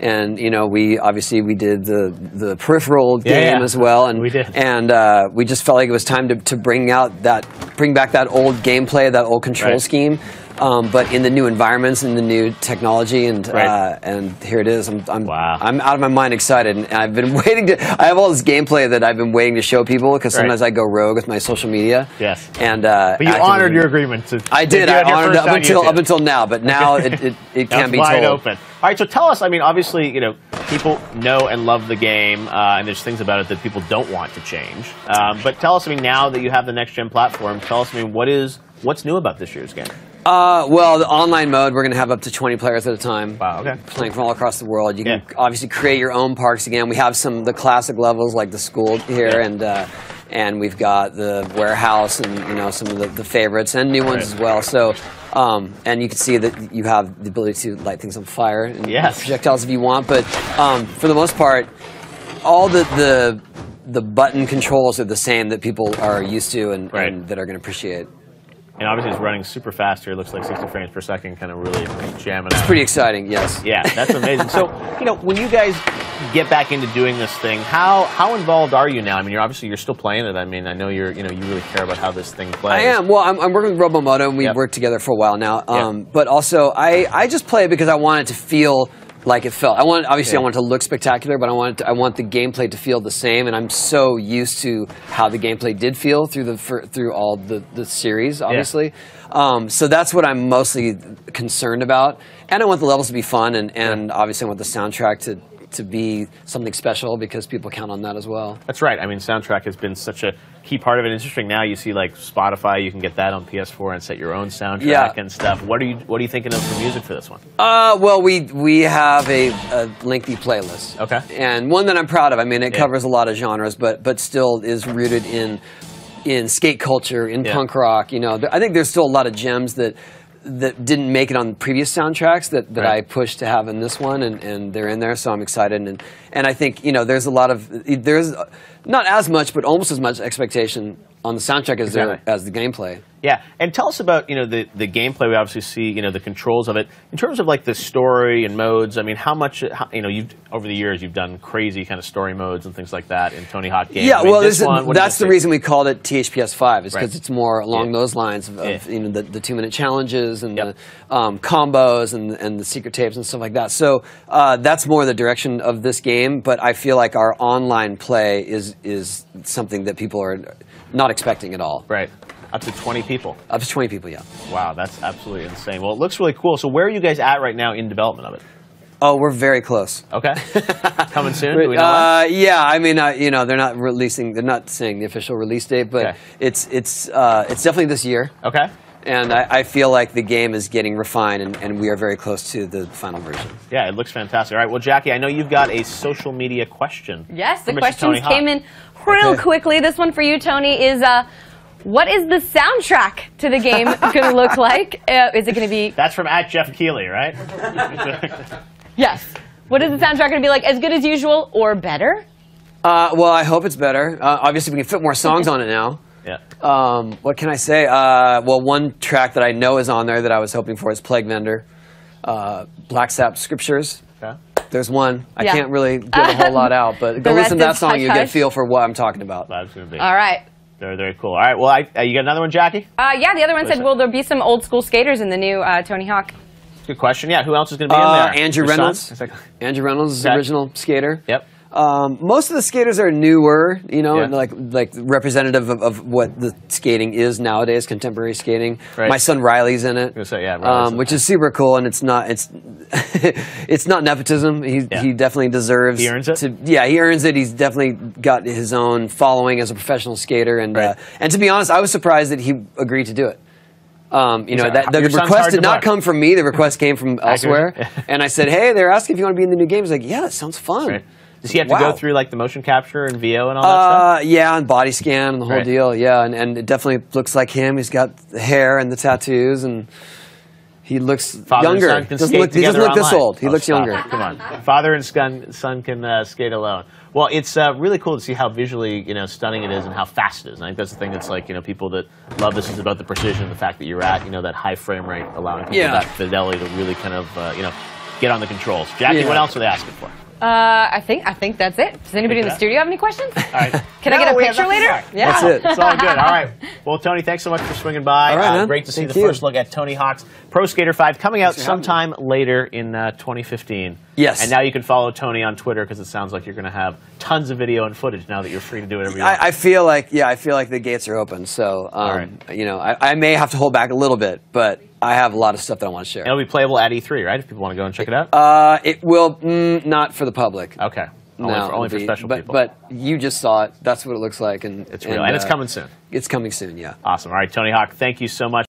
and you know, we did the Peripheral game as well, and we did. And we just felt like it was time to bring back that old gameplay, that old control scheme. But in the new environments and the new technology, and here it is. I'm out of my mind excited, and I've been waiting to. I have all this gameplay that I've been waiting to show people because sometimes I go rogue with my social media. Yes. And but you honored your agreement to. I did. I honored it up until now, but now it can be wide told. Open. All right. So tell us. I mean, obviously, you know, people know and love the game, and there's things about it that people don't want to change. But tell us. I mean, now that you have the next gen platform, tell us. I mean, what's new about this year's game? Well, the online mode, we're going to have up to 20 players at a time. Wow, okay. Playing from all across the world. You can obviously create your own parks again. We have some of the classic levels like the school here, and we've got the warehouse and, you know, some of the favorites and new ones as well. So, and you can see that you have the ability to light things on fire and projectiles if you want. But for the most part, all the button controls are the same that people are used to and that are going to appreciate. And obviously it's running super fast here. It looks like 60 frames per second, kind of really jamming out. It's pretty exciting, yes. Yeah, that's amazing. So, you know, when you guys get back into doing this thing, how involved are you now? I mean, you're still playing it. I mean, I know you really care about how this thing plays. I am. Well, I'm working with Robomoto, and we've worked together for a while now. But also, I just play it because I want it to feel like it felt. I want it to look spectacular, but I want the gameplay to feel the same, and I'm so used to how the gameplay did feel through all the series, obviously. So that's what I'm mostly concerned about, and I want the levels to be fun, and obviously I want the soundtrack to be something special because people count on that as well. That's right. I mean, soundtrack has been such a key part of it. It's interesting now. You see, like Spotify, you can get that on PS4 and set your own soundtrack and stuff. What are you thinking of for music for this one? Well, we have a lengthy playlist. Okay. And one that I'm proud of. I mean, it covers a lot of genres, but still is rooted in skate culture, in punk rock. You know, I think there's still a lot of gems that didn't make it on previous soundtracks that I pushed to have in this one, and they're in there, so I'm excited. And I think, you know, there's not as much, but almost as much expectation on the soundtrack as the gameplay. Yeah, and tell us about, you know, the gameplay. We obviously see, you know, the controls of it. In terms of like the story and modes, I mean, how much, you know, over the years you've done crazy kind of story modes and things like that in Tony Hawk games. Yeah, I mean, well, that's the reason we called it THPS 5, is because it's more along those lines of you know, the 2-minute challenges and the combos and the secret tapes and stuff like that. So that's more the direction of this game, but I feel like our online play is something that people are not expecting at all. Right. Up to 20 people. Up to 20 people, yeah. Wow, that's absolutely insane. Well, it looks really cool. So where are you guys at right now in development of it? Oh, we're very close. Okay. Coming soon? Do we know when? Yeah, I mean, you know, they're not saying the official release date, but it's definitely this year. Okay. And I feel like the game is getting refined, and we are very close to the final version. Yeah, it looks fantastic. All right, well, Jackie, I know you've got a social media question. Yes, the questions came in real quickly. This one for you, Tony, is what is the soundtrack to the game going to look like? Is it going to be... That's from @JeffKeighley, right? Yes. What is the soundtrack going to be like? As good as usual or better? Well, I hope it's better. Obviously, we can fit more songs on it now. Yeah. What can I say? Well, one track that I know is on there that I was hoping for is Plague Vendor, Black Sabbath Scriptures. Okay. There's one. I can't really give a whole lot out, but go listen to that song. You get a feel for what I'm talking about. That's gonna be. All right. Very, very cool. All right. Well, you got another one, Jackie? Yeah. The other one said, will there be some old school skaters in the new Tony Hawk? Good question. Yeah. Who else is going to be in there? Andrew Reynolds. Andrew Reynolds is the original skater. Yep. Most of the skaters are newer, you know, like representative of what the skating is nowadays, contemporary skating. Right. My son Riley's in it, which is super cool, and it's not nepotism. He definitely deserves. He earns it. He earns it. He's definitely got his own following as a professional skater, and to be honest, I was surprised that he agreed to do it. You know, the request did not come from me. The request came from elsewhere, and I said, "Hey, they're asking if you want to be in the new game." He's like, "Yeah, that sounds fun." Right. Does he have to go through like the motion capture and VO and all that stuff? Yeah, and body scan and the whole deal. Yeah, and it definitely looks like him. He's got the hair and the tattoos, and he looks younger. He doesn't look this old. He looks younger. Come on, father and son can skate alone. Well, it's really cool to see how visually, you know, stunning it is and how fast it is. And I think that's the thing that's like, you know, people that love this is about the precision, the fact that you're at, you know, that high frame rate, allowing people that fidelity to really kind of, you know, get on the controls. Jackie, what else are they asking for? I think that's it. Does anybody in the studio have any questions? All right. Can I get a picture later? Yeah. That's it. It's all good. All right. Well, Tony, thanks so much for swinging by. All right, man. Great to see Thank the you. first look at Tony Hawk's Pro Skater 5 coming out sometime later in 2015. Yes. And now you can follow Tony on Twitter because it sounds like you're going to have tons of video and footage now that you're free to do whatever you want. I feel like the gates are open. So, you know, I may have to hold back a little bit, but I have a lot of stuff that I want to share. It'll be playable at E3, right? If people want to go and check it out? It will not for the public. Okay. Only for special people. But you just saw it. That's what it looks like. And it's real. And it's coming soon. It's coming soon, yeah. Awesome. All right, Tony Hawk, thank you so much.